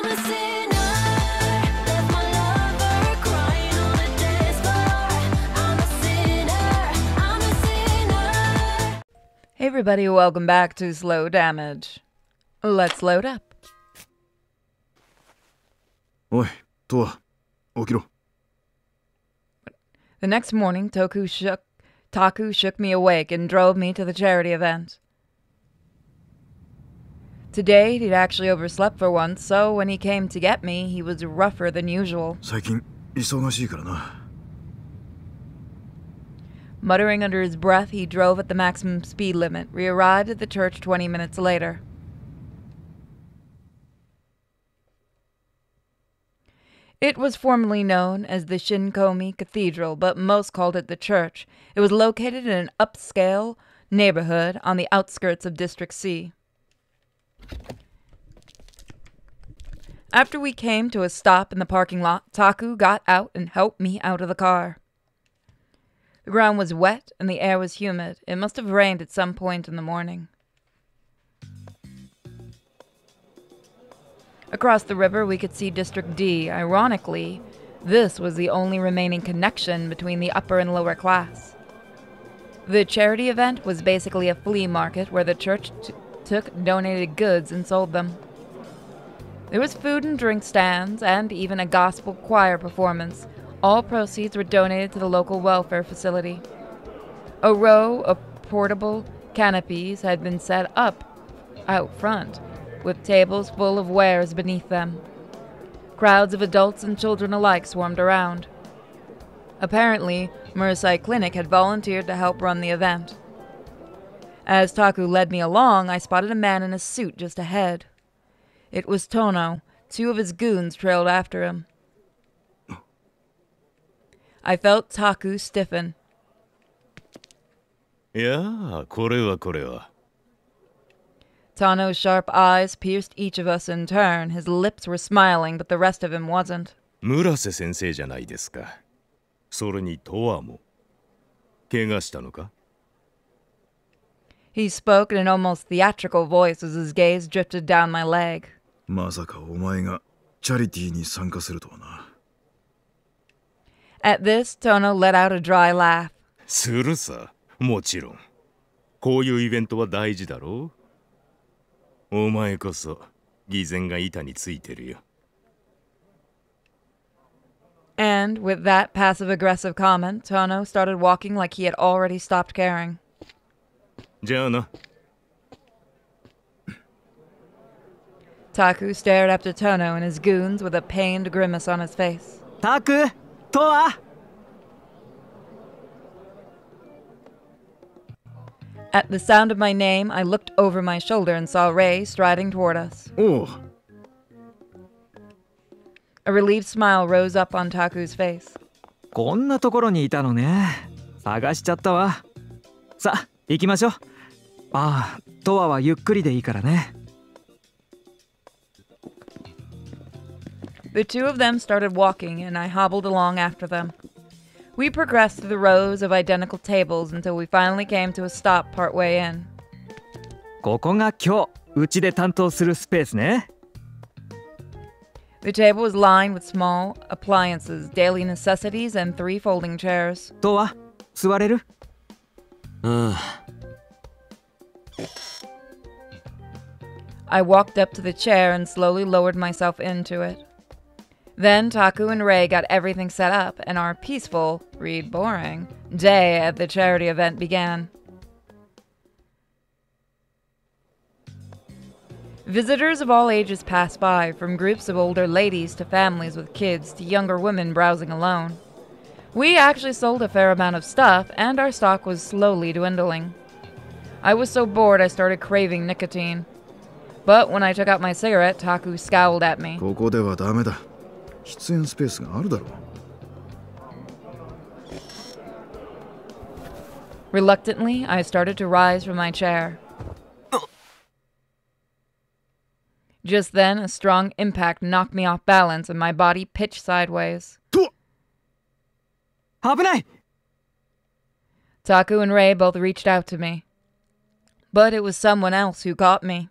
I'm a sinner, left my lover crying on the dance floor. I'm a sinner, I'm a sinner. Hey everybody, welcome back to Slow Damage. Let's load up. おい、トア、起きろ。 The next morning, Taku shook me awake and drove me to the charity event. To date, he'd actually overslept for once, so when he came to get me, he was rougher than usual. 最近、忙しいからな。 Muttering under his breath, he drove at the maximum speed limit. We arrived at the church 20 minutes later. It was formerly known as the Shinkomi Cathedral, but most called it the church. It was located in an upscale neighborhood on the outskirts of District C. After we came to a stop in the parking lot, Taku got out and helped me out of the car. The ground was wet and the air was humid. It must have rained at some point in the morning. Across the river, we could see District D. Ironically, this was the only remaining connection between the upper and lower class. The charity event was basically a flea market where the church took donated goods and sold them. There was food and drink stands and even a gospel choir performance. All proceeds were donated to the local welfare facility. A row of portable canopies had been set up out front, with tables full of wares beneath them. Crowds of adults and children alike swarmed around. Apparently, Murasai Clinic had volunteered to help run the event. As Taku led me along, I spotted a man in a suit just ahead. It was Tono. 2 of his goons trailed after him. I felt Taku stiffen. いやー、これはこれは。 Tano's sharp eyes pierced each of us in turn. His lips were smiling, but the rest of him wasn't. 村瀬先生じゃないですか。それにトアも。怪我したのか？ He spoke in an almost theatrical voice as his gaze drifted down my leg. まさかお前がチャリティーに参加するとはな。 At this, Tono let out a dry laugh. するさ。もちろん。こういうイベントは大事だろう。お前こそ偽善が板についてるよ。 And with that passive-aggressive comment, Tono started walking like he had already stopped caring. じゃあな。 Taku stared after Tono and his goons with a pained grimace on his face. タク、トア。 At the sound of my name, I looked over my shoulder and saw Ray striding toward us. おう、 A relieved smile rose up on Taku's face. こんなところにいたのね。探しちゃったわ。さあ、行きましょう。ああ、トアはゆっくりでいいからね。 The 2 of them started walking, and I hobbled along after them. We progressed through the rows of identical tables until we finally came to a stop partway in. ここが今日うちで担当するスペースね。 The table was lined with small appliances, daily necessities, and 3 folding chairs. トア、座れる？ I walked up to the chair and slowly lowered myself into it. Then Taku and Ray got everything set up, and our peaceful, read boring, day at the charity event began. Visitors of all ages passed by, from groups of older ladies to families with kids to younger women browsing alone. We actually sold a fair amount of stuff, and our stock was slowly dwindling. I was so bored I started craving nicotine. But when I took out my cigarette, Taku scowled at me. ここではダメだ。喫煙スペースがあるだろう。 Reluctantly, I started to rise from my chair. Just then, a strong impact knocked me off balance and my body pitched sideways. 危ない！ Taku and Ray both reached out to me. But it was someone else who caught me.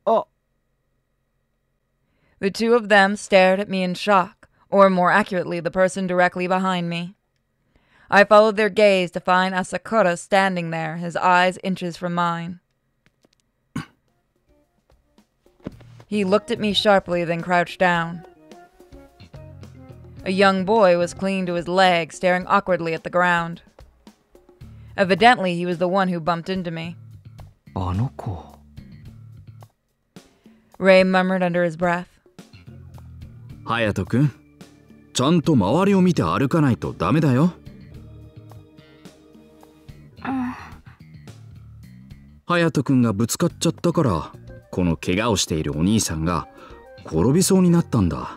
あ、The two of them stared at me in shock, or more accurately, the person directly behind me. I followed their gaze to find Asakura standing there, his eyes inches from mine. He looked at me sharply, then crouched down. A young boy was clinging to his leg, staring awkwardly at the ground. Evidently, he was the one who bumped into me. あの子 Ray murmured under his breath. 隼人君、ちゃんと周りを見て歩かないとダメだよ。隼人君がぶつかっちゃったから、この怪我をしているお兄さんが転びそうになったんだ。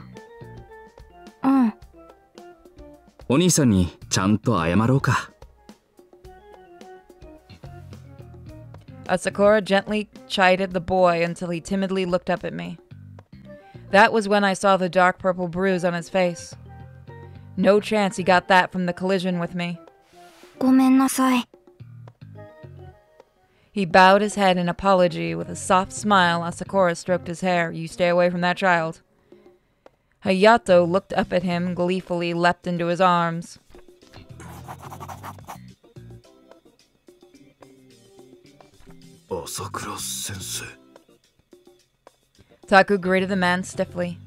お兄さんにちゃんと謝ろうか。Asakura gently chided the boy until he timidly looked up at me. That was when I saw the dark purple bruise on his face. No chance he got that from the collision with me. ごめんなさい。 He bowed his head in apology. With a soft smile, Asakura stroked his hair. You stay away from that child. Hayato looked up at him, gleefully leapt into his arms. 朝倉先生。 Taku greeted the man stiffly.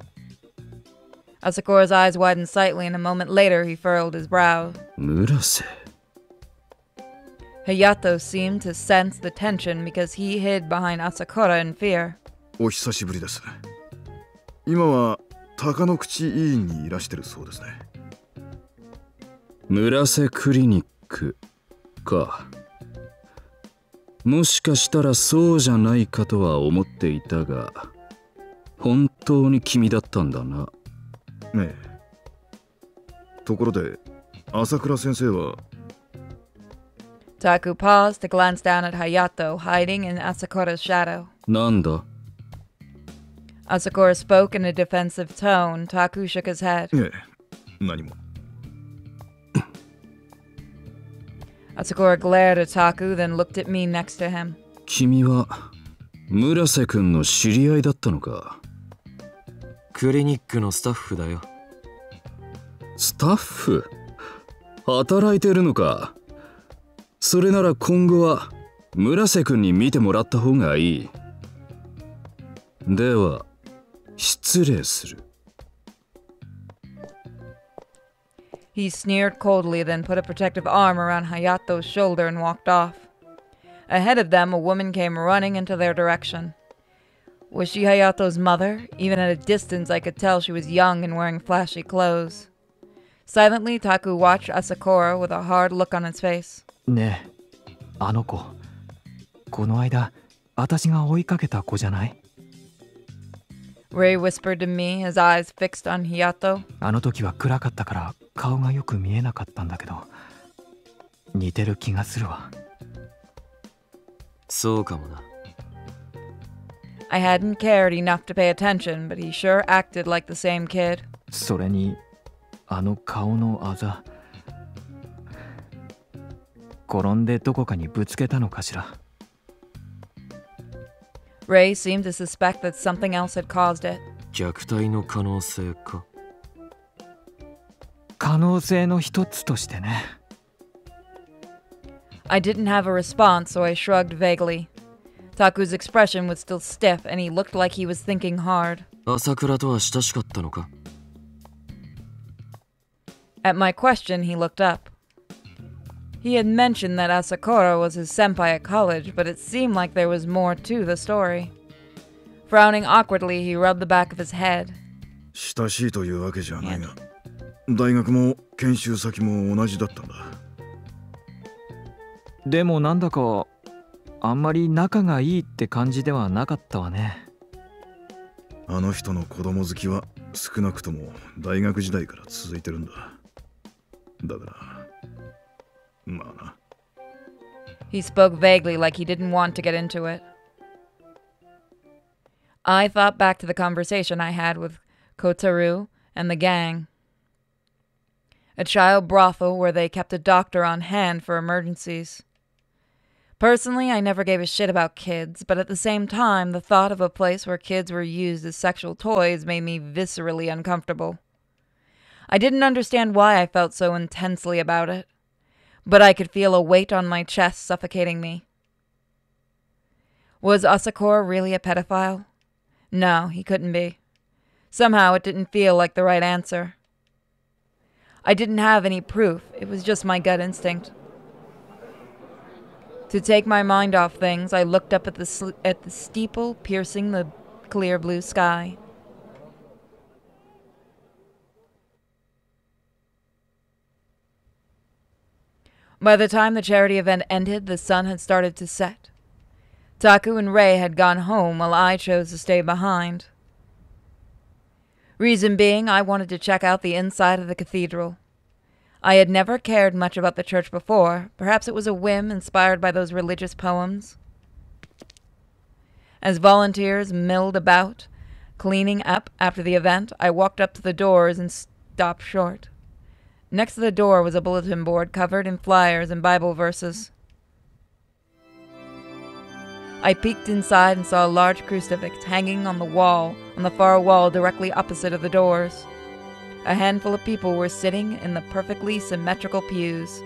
Asakura's eyes widened slightly, and a moment later he furrowed his brow. 村瀬。 Hayato seemed to sense the tension because he hid behind Asakura in fear. お久しぶりです。今は鷹の口医院にいらしてるそうですね。村瀬クリニックか。もしかしたらそうじゃないかとは思っていたが、本当に君だったんだな。ええ。ところで、朝倉先生は。 Taku paused to glance down at Hayato, hiding in Asakura's shadow. なんだ Asakura spoke in a defensive tone. Taku shook his head. ええ、何も。 Asakura glared at Taku, then looked at me next to him. 君は村瀬君の知り合いだったのか。クリニックのスタッフだよ。スタッフ？働いてるのか。それなら今後は村瀬君に見てもらった方がいい。では失礼する。 He sneered coldly, then put a protective arm around Hayato's shoulder and walked off. Ahead of them, a woman came running into their direction. Was she Hayato's mother? Even at a distance, I could tell she was young and wearing flashy clothes. Silently, Taku watched Asakura with a hard look on his face. ねえあの子この間私が追いかけた子じゃない Ray whispered to me, his eyes fixed on Hayato. あの時は暗かったから顔がよく見えなかったんだけど似てる気がするわそうかもな。I hadn't cared enough to pay attention, but he sure acted like the same kid. それにあの顔のあざ転んでどこかにぶつけたのかしら Ray seemed to suspect that something else had caused it. 虐待の可能性か。可能性の一つとしてね I didn't have a response, so I shrugged vaguely. Taku's expression was still stiff, and he looked like he was thinking hard. 朝倉とは親しかったのか。 At my question, he looked up. He had mentioned that Asakura was his senpai at college, but it seemed like there was more to the story. Frowning awkwardly, he rubbed the back of his head. 親しいというわけじゃないが、大学も研修先も同じだったんだ。でもなんだかあんまり仲がいいって感じではなかったわねあの人の子供好きは少なくとも大学時代から続いてるんだ。だからまあな。 He spoke vaguely, like he didn't want to get into it. I thought back to the conversation I had with Kotaru and the gang. A child brothel where they kept a doctor on hand for emergencies. Personally, I never gave a shit about kids, but at the same time, the thought of a place where kids were used as sexual toys made me viscerally uncomfortable. I didn't understand why I felt so intensely about it, but I could feel a weight on my chest suffocating me. Was Asakura really a pedophile? No, he couldn't be. Somehow it didn't feel like the right answer. I didn't have any proof, it was just my gut instinct. To take my mind off things, I looked up at the steeple piercing the clear blue sky. By the time the charity event ended, the sun had started to set. Taku and Rei had gone home while I chose to stay behind. Reason being, I wanted to check out the inside of the cathedral. I had never cared much about the church before. Perhaps it was a whim inspired by those religious poems. As volunteers milled about, cleaning up after the event, I walked up to the doors and stopped short. Next to the door was a bulletin board covered in flyers and Bible verses. I peeked inside and saw a large crucifix hanging on the wall, on the far wall directly opposite of the doors. A handful of people were sitting in the perfectly symmetrical pews.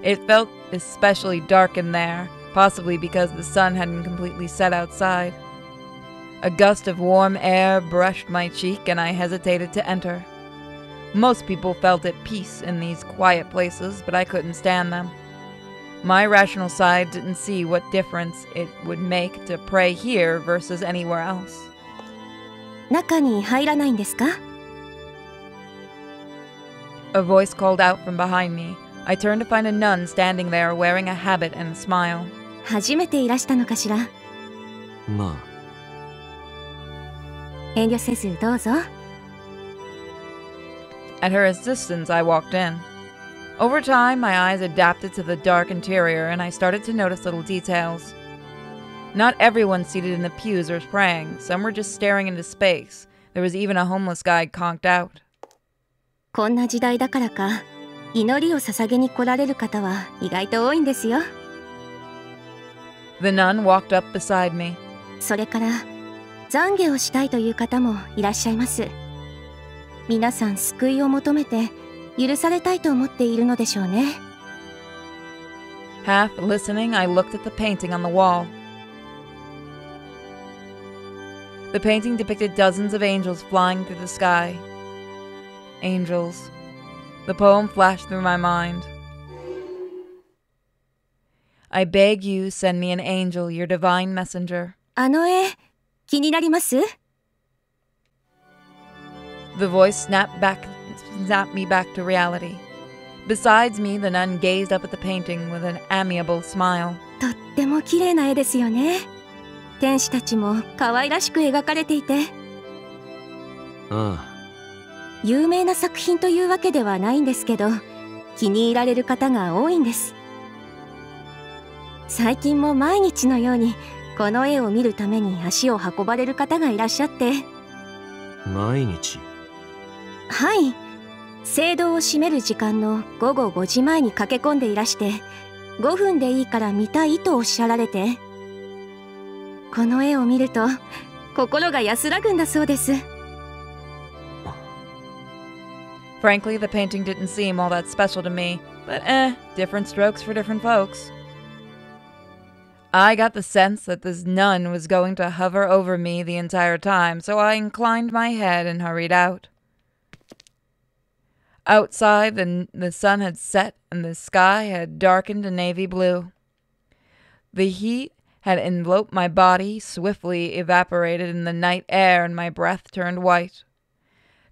It felt especially dark in there, possibly because the sun hadn't completely set outside. A gust of warm air brushed my cheek and I hesitated to enter. Most people felt at peace in these quiet places, but I couldn't stand them. My rational side didn't see what difference it would make to pray here versus anywhere else. 中に入らないんですか? A voice called out from behind me. I turned to find a nun standing there wearing a habit and a smile. 初めていらしたのかしら? まあ。遠慮せずどうぞ。 At her insistence, I walked in. Over time, my eyes adapted to the dark interior and I started to notice little details. Not everyone seated in the pews was praying. Some were just staring into space. There was even a homeless guy conked out. こんな時代だからか、祈りを捧げに来られる方は意外と多いんですよ。 The nun walked up beside me. それから懺悔をしたいという方もいらっしゃいます。皆さん救いを求めて許されたいと思っているのでしょうね。 Half listening, I looked at the painting on the wall. The painting depicted dozens of angels flying through the sky. Angels. The poem flashed through my mind. I beg you, send me an angel, your divine messenger. あの絵、気になります? The voice snapped me back to reality. Besides me, the nun gazed up at the painting with an amiable smile. とっても綺麗な絵ですよね。天使たちも可愛らしく描かれていて。ああ。有名な作品というわけではないんですけど、気に入られる方が多いんです。最近も毎日のようにこの絵を見るために足を運ばれる方がいらっしゃって。毎日？はい。聖堂を閉める時間の午後5時前に駆け込んでいらして、5分でいいから見たいとおっしゃられて。この絵を見ると心が安らぐんだそうです。 Frankly, the painting didn't seem all that special to me, but different strokes for different folks. I got the sense that this nun was going to hover over me the entire time, so I inclined my head and hurried out. Outside, the sun had set and the sky had darkened to navy blue. The heat had enveloped my body, swiftly evaporated in the night air, and my breath turned white.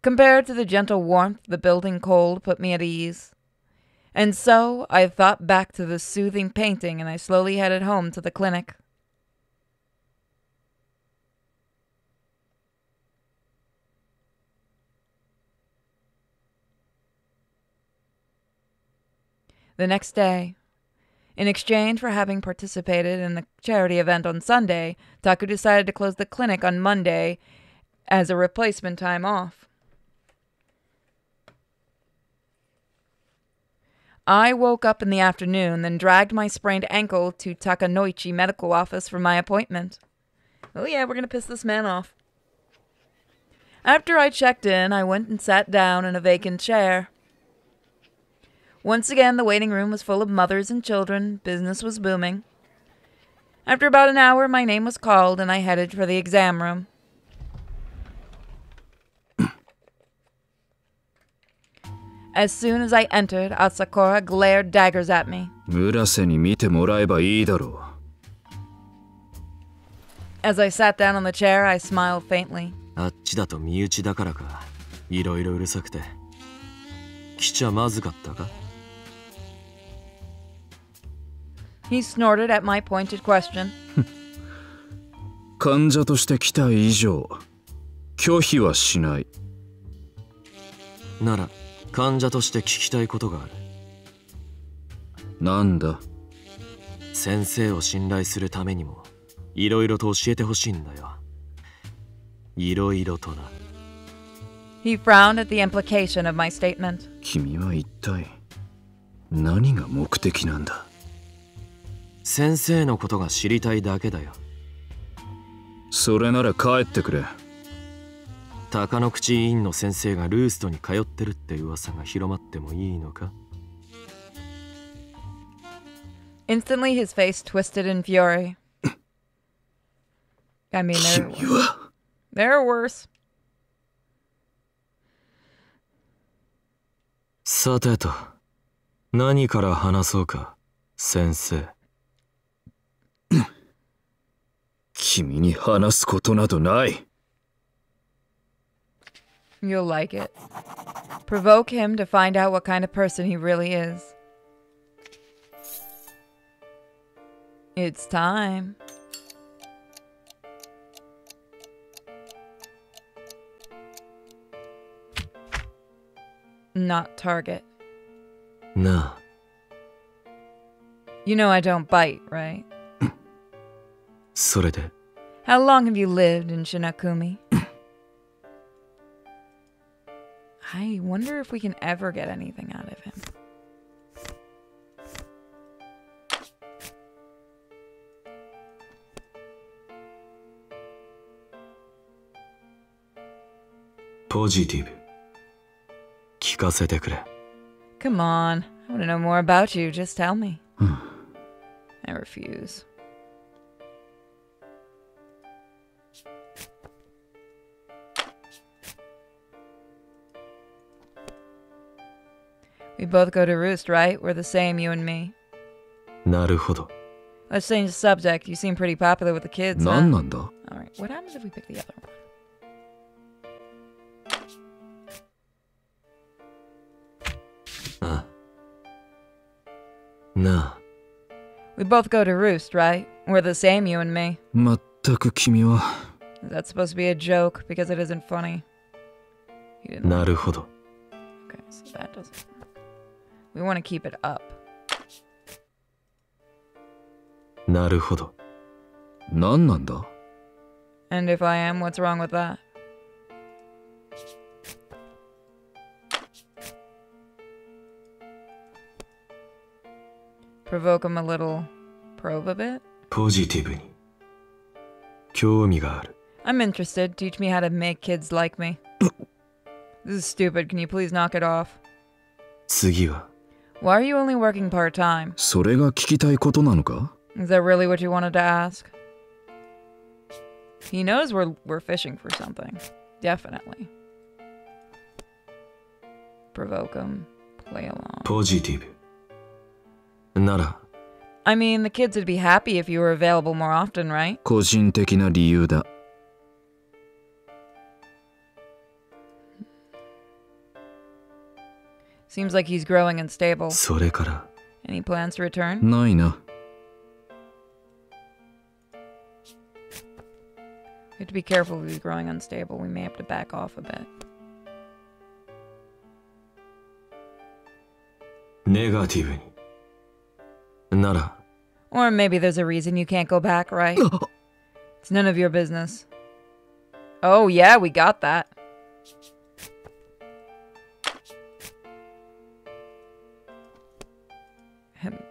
Compared to the gentle warmth, the building cold put me at ease. And so I thought back to the soothing painting and I slowly headed home to the clinic. The next day, in exchange for having participated in the charity event on Sunday, Taku decided to close the clinic on Monday as a replacement time off. I woke up in the afternoon, then dragged my sprained ankle to Takanoichi Medical Office for my appointment. Oh yeah, we're gonna piss this man off. After I checked in, I went and sat down in a vacant chair. Once again, the waiting room was full of mothers and children. Business was booming. After about an hour, my name was called, and I headed for the exam room. As soon as I entered, Asakura glared daggers at me. 村瀬に見てもらえばいいだろ As I sat down on the chair, I smiled faintly. あっちだと身内だからか。いろいろうるさくて。来ちゃまずかったか？ He snorted at my pointed question. う。患者として来た以上、拒否はしない。なら、患者として聞きたいことがある。なんだ？先生を信頼するためにも、いろいろと教えてほしいんだよ。いろいろとな。He frowned at the implication of my statement. 君は一体何が目的なんだ？先生のことが知りたいだけだよ。それなら帰ってくれ。鷹の口医院の先生がルーストに通ってるって噂が広まってもいいのか？ Instantly, his face twisted in fury. I mean, they're worse. さてと、何から話そうか、先生。君に話すことなどない。You'll like it. Provoke him to find out what kind of person he really is. It's time. Not target. なあ。 You know I don't bite, right? それで、 How long have you lived in Shinakumi? I wonder if we can ever get anything out of him. Positive. 聞かせてくれ。 Come on. I want to know more about you. Just tell me. I refuse. We both go to Roost, right? We're the same, you and me. なるほど。 Let's change the subject. You seem pretty popular with the kids, 何 huh? なんだ？ Alright, what happens if we pick the other one? ああ。なあ。 We both go to Roost, right? We're the same, you and me. まったく君は。 Is that supposed to be a joke? Because it isn't funny. He didn't. なるほど。 Okay, so that doesn't work. We want to keep it up. なるほど。何なんだ？ And if I am, what's wrong with that? Provoke him a little. Probe a bit? ポジティブに。興味がある。 I'm interested. Teach me how to make kids like me. This is stupid. Can you please knock it off? 次は。 Why are you only working part-time? それが聞きたいことなのか？ Is that really what you wanted to ask? He knows we're fishing for something. Definitely. Provoke him. Play along. ポジティブ。なら、 I mean, the kids would be happy if you were available more often, right? 個人的な理由だ。 Seems like he's growing unstable. それから、 Any plans to return? ないな。 We have to be careful if he's growing unstable. We may have to back off a bit. ネガティブに。なら、 Or maybe there's a reason you can't go back, right? It's none of your business. Oh, yeah, we got that.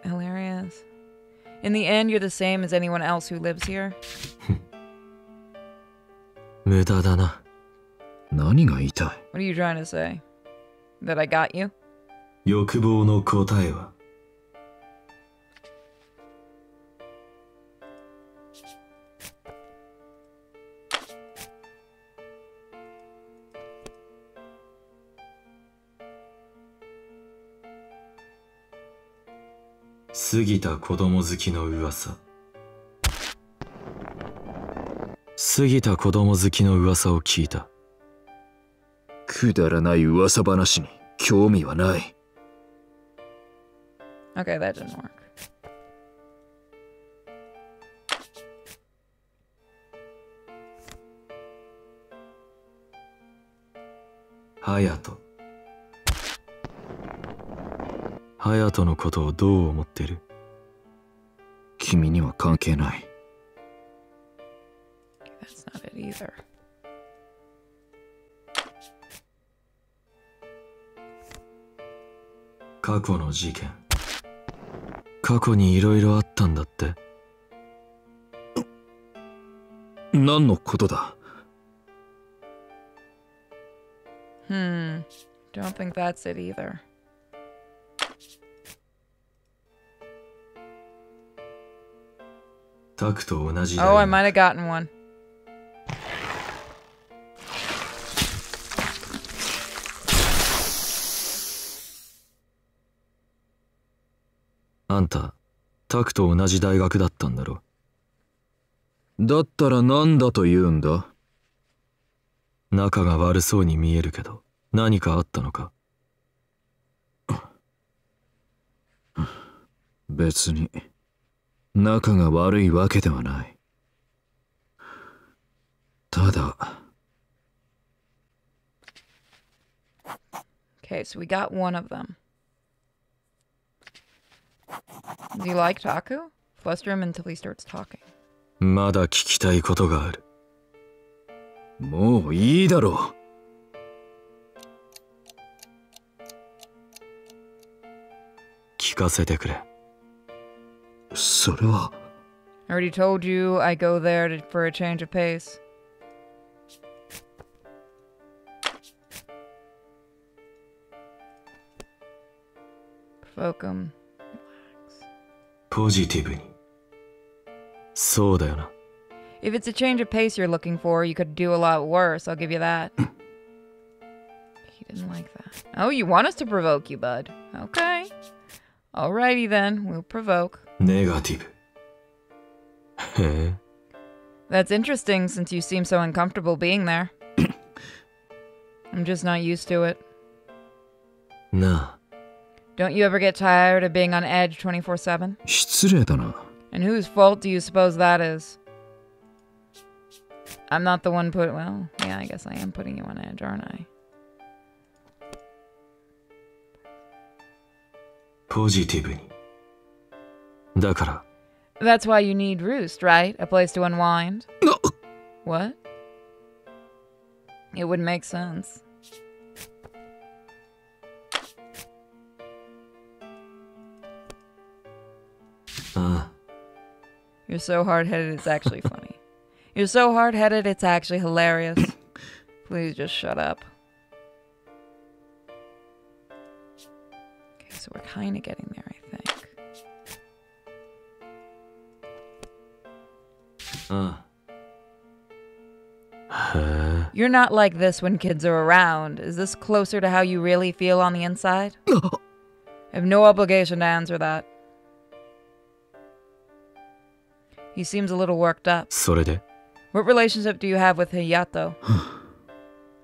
Hilarious. In the end, you're the same as anyone else who lives here. 無駄だな。何が言いたい？ What are you trying to say? That I got you? 欲望の答えは過ぎた子供好きの噂。過ぎた子供好きの噂を聞いた。くだらない噂話に興味はない。Okay, that didn't work. 隼人。隼人のことをどう思ってる？君には関係ない。That's not it either. 過去の事件。過去にいろいろあったんだって。何のことだ？ Don't think that's it either. タクと同じ Oh, I 大 might 学。 have gotten one. あんた、タクと同じ大学だったんだろ？だったら何だと言うんだ？仲が悪そうに見えるけど、何かあったのか？別に仲が悪いわけではない。ただ。 Okay, so we got one of them. Do you like Taku? Fluster him until he starts talking. まだ聞きたいことがある。もういいだろう。聞かせてくれ。それは。 I already told you I go there for a change of pace. Provoke him. ポジティブに。そうだよな。If it's a change of pace you're looking for, you could do a lot worse. I'll give you that. He didn't like that. Oh, you want us to provoke you, bud. Okay. Alrighty then. We'll provoke. ネガティブ。へえ。 That's interesting since you seem so uncomfortable being there. I'm just not used to it. なあ。 Don't you ever get tired of being on edge 24/7? 失礼だな。 And whose fault do you suppose that is? I'm not the one well, yeah, I guess I am putting you on edge, aren't I? ポジティブに。だから。 That's why you need Roost, right? A place to unwind? What? It would make sense. You're so hard-headed, it's actually funny. You're so hard-headed, it's actually hilarious. Please just shut up. Okay, so we're kind of getting there, I think. You're not like this when kids are around. Is this closer to how you really feel on the inside? I have no obligation to answer that. He seems a little worked up. それで What relationship do you have with Hayato?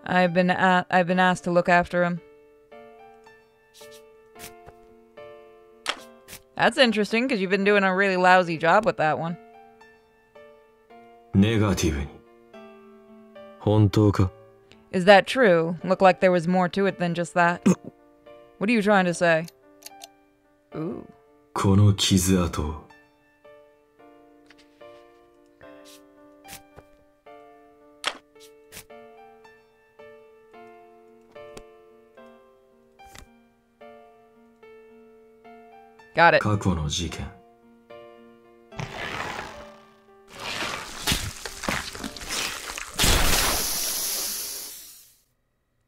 I've been asked to look after him. That's interesting because you've been doing a really lousy job with that one. ネガティブに。本当か？ Is that true? Looked like there was more to it than just that. What are you trying to say? Ooh. この傷跡を。Got it. 過去の事件。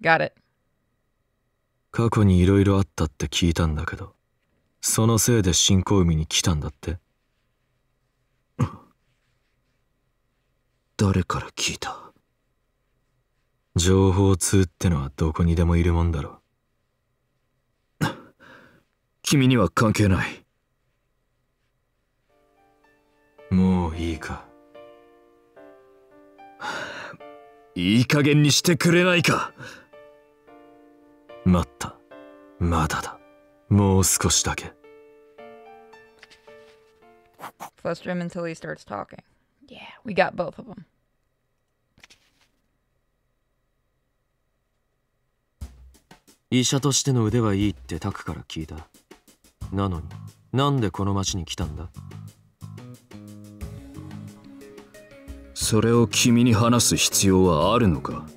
Got it. 過去にいろいろあったって聞いたんだけど、そのせいで新小海に来たんだって。誰から聞いた？情報通ってのはどこにでもいるもんだろ。君には関係ない。もういいか。いい加減にしてくれないか。待った。まだだ。もう少しだけ。Fluster him until he starts talking. Yeah, we got both of them. 医者としての腕はいいってタクから聞いた。なのに、なんでこの町に来たんだ？それを君に話す必要はあるのか？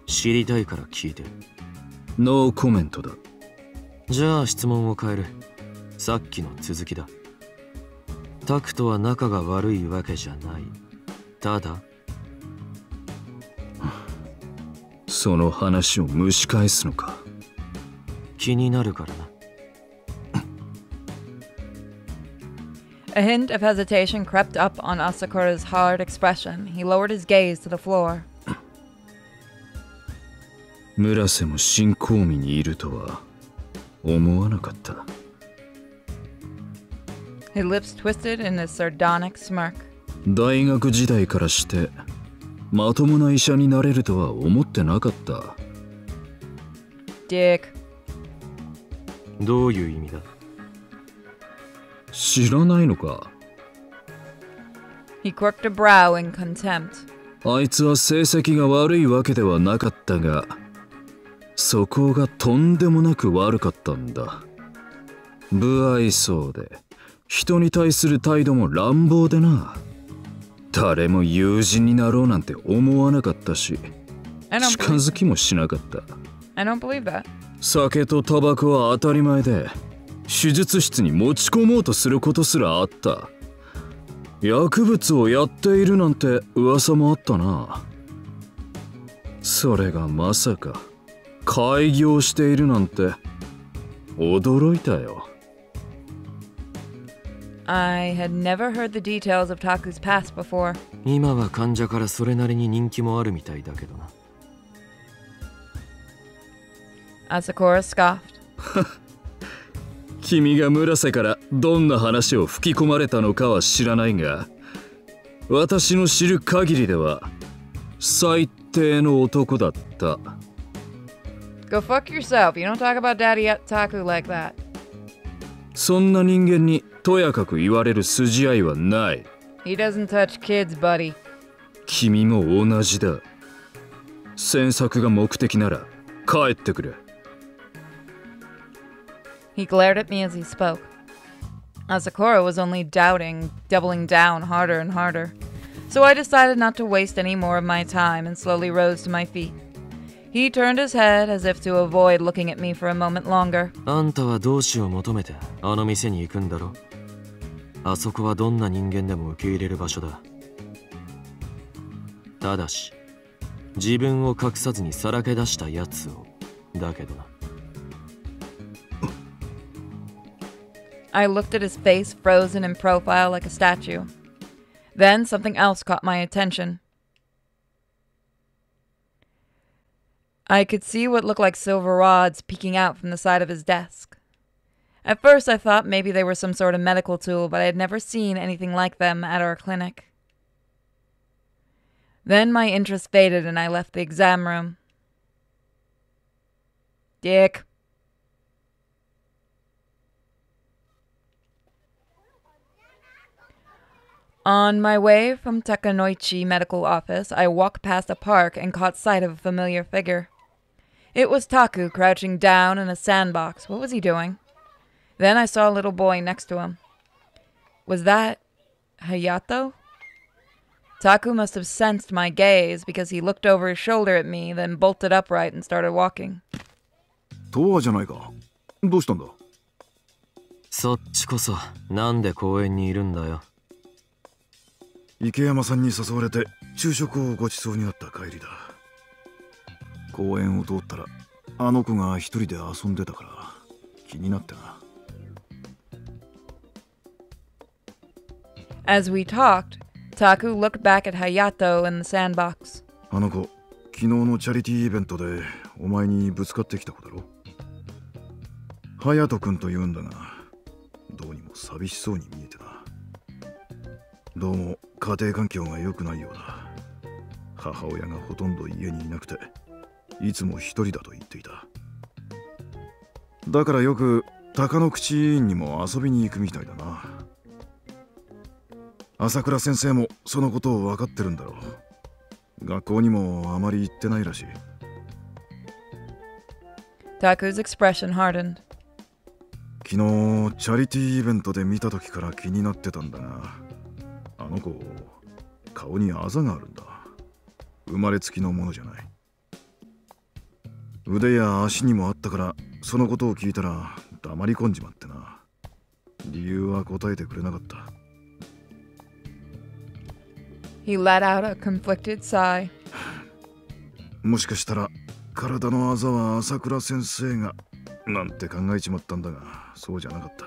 知りたいから聞いてる。ノーコメントだ。じゃあ質問を変える。さっきの続きだ。タクとは仲が悪いわけじゃない。ただその話を蒸し返すのか？気になるからな。A hint of hesitation crept up on Asakura's hard expression. He lowered his gaze to the floor. 村瀬も新小海にいるとは思わなかった。His lips twisted in a sardonic smirk. 大学時代からしてまともな医者になれるとは思ってなかった。Dick. どういう意味だ？知らないのか？ He quirked a brow in contempt. あいつは成績が悪いわけではなかったが、そこがとんでもなく悪かったんだ。不愛想で、人に対する態度も乱暴でな。誰も友人になろうなんて思わなかったし、近づきもしなかった。I don't believe that. 酒とタバコは当たり前で、手術室に持ち込もうとすることすらあった。薬物をやっているなんて噂もあったな。それがまさか開業しているなんて驚いたよ。I had never heard the details of Taku's past before. 今は患者からそれなりに人気もあるみたいだけどな。Asakura scoffed. 君が村瀬からどんな話を吹き込まれたのかは知らないが、私の知る限りでは最低の男だった。 Go fuck yourself. You don't talk about Daddy Taku like that. そんな人間にとやかく言われる筋合いはない。 He doesn't touch kids, buddy. 君も同じだ。詮索が目的なら帰ってくれ。He glared at me as he spoke. Asakura was only doubting, doubling down harder and harder. So I decided not to waste any more of my time and slowly rose to my feet. He turned his head as if to avoid looking at me for a moment longer. あんたは同志を求めてあの店に行くんだろ。あそこはどんな人間でも受け入れる場所だ。ただし、自分を隠さずにさらけ出したやつを。だけどな。I looked at his face, frozen in profile like a statue. Then something else caught my attention. I could see what looked like silver rods peeking out from the side of his desk. At first I thought maybe they were some sort of medical tool, but I had never seen anything like them at our clinic. Then my interest faded and I left the exam room. Dick. On my way from Takanoichi Medical Office, I walked past a park and caught sight of a familiar figure. It was Taku crouching down in a sandbox. What was he doing? Then I saw a little boy next to him. Was that Hayato? Taku must have sensed my gaze because he looked over his shoulder at me, then bolted upright and started walking. トワじゃないか。どうしたんだ？そっちこそなんで公園にいるんだよ。池山さんに誘われて昼食をごちそうになった帰りだ。公園を通ったらあの子が一人で遊んでたから気になってな。As we talked, Taku looked back at Hayato in the sandbox. あの子、昨日のチャリティーイベントでお前にぶつかってきた子だろ。隼人君と言うんだが、どうにも寂しそうに見えてな。どうも家庭環境が良くないようだ。母親がほとんど家にいなくて、いつも一人だと言っていた。だからよく鷹の口委員にも遊びに行くみたいだな。朝倉先生もそのことを分かってるんだろう。学校にもあまり行ってないらしい。Taku's expression hardened. 昨日チャリティーイベントで見た時から気になってたんだが、あの子顔にあざがあるんだ。生まれつきのものじゃない。腕や足にもあったから、そのことを聞いたら黙り込んじまってな。理由は答えてくれなかった。He let out a conflicted sigh. もしかしたら体のあざは朝倉先生がなんて考えちまったんだが、そうじゃなかった。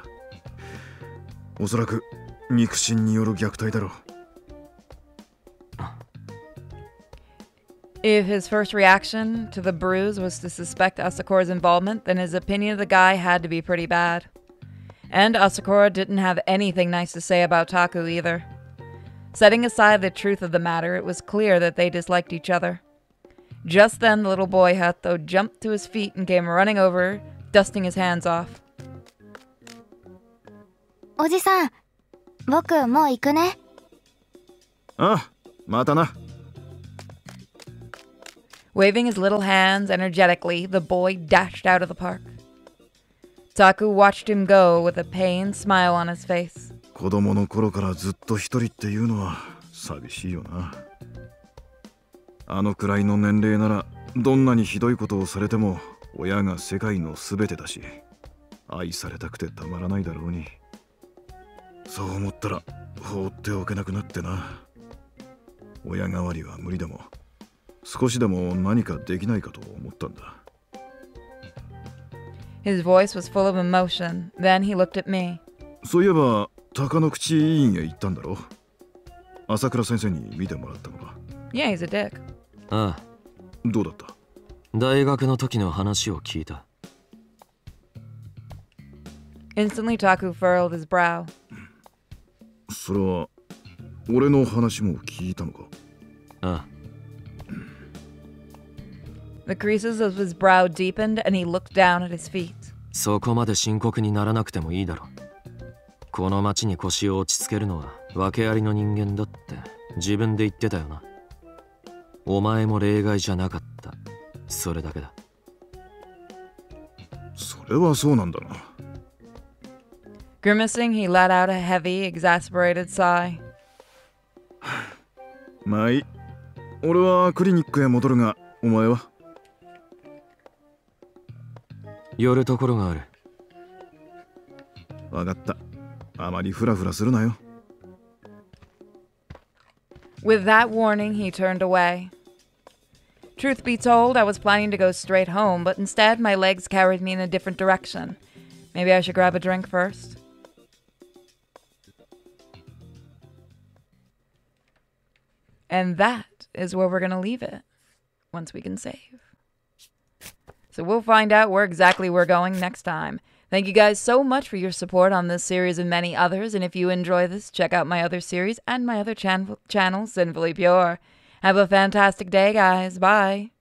おそらく肉親による虐待だろう。If his first reaction to the bruise was to suspect Asakura's involvement, then his opinion of the guy had to be pretty bad. And Asakura didn't have anything nice to say about Taku either. Setting aside the truth of the matter, it was clear that they disliked each other. Just then, the little boy Hato jumped to his feet and came running over, dusting his hands off. おじさん、僕もう行くね。ああ、またな。Waving his little hands energetically, the boy dashed out of the park. Taku watched him go with a pained smile on his face. 子供の頃からずっと一人っていうのは寂しいよな。あのくらいの年齢ならどんなにひどいことをされても親が世界の全てだし、愛されたくてたまらないだろうに。そう思ったら放っておけなくなってな。親代わりは無理でも少しでも何かできないかと思ったんだ。 His voice was full of emotion. Then he looked at me. そういえば鷹の口委員へ行ったんだろう。朝倉先生に見てもらったのか。 Yeah, he's a dick. ああ、どうだった？大学の時の話を聞いた。Instantly, Taku furrowed his brow. それは俺の話も聞いたのか？ああ。The creases of his brow deepened and he looked down at his feet. そこまで深刻にならなくてもいいだろう。この町に腰を落ち着けるのは訳ありの人間だって自分で言ってたよな。お前も例外じゃなかった。それだけだ。それはそうなんだな。Grimacing, he let out a heavy, exasperated sigh. まあいい。俺はクリニックへ戻るが、お前は？寄るところがある。わかった。あまりフラフラするなよ。With that warning, he turned away. Truth be told, I was planning to go straight home, but instead my legs carried me in a different direction. Maybe I should grab a drink first. And that is where we're going to leave it, once we can save. So we'll find out where exactly we're going next time. Thank you guys so much for your support on this series and many others, and if you enjoy this, check out my other series and my other channels, Sinfully Pure. Have a fantastic day, guys. Bye.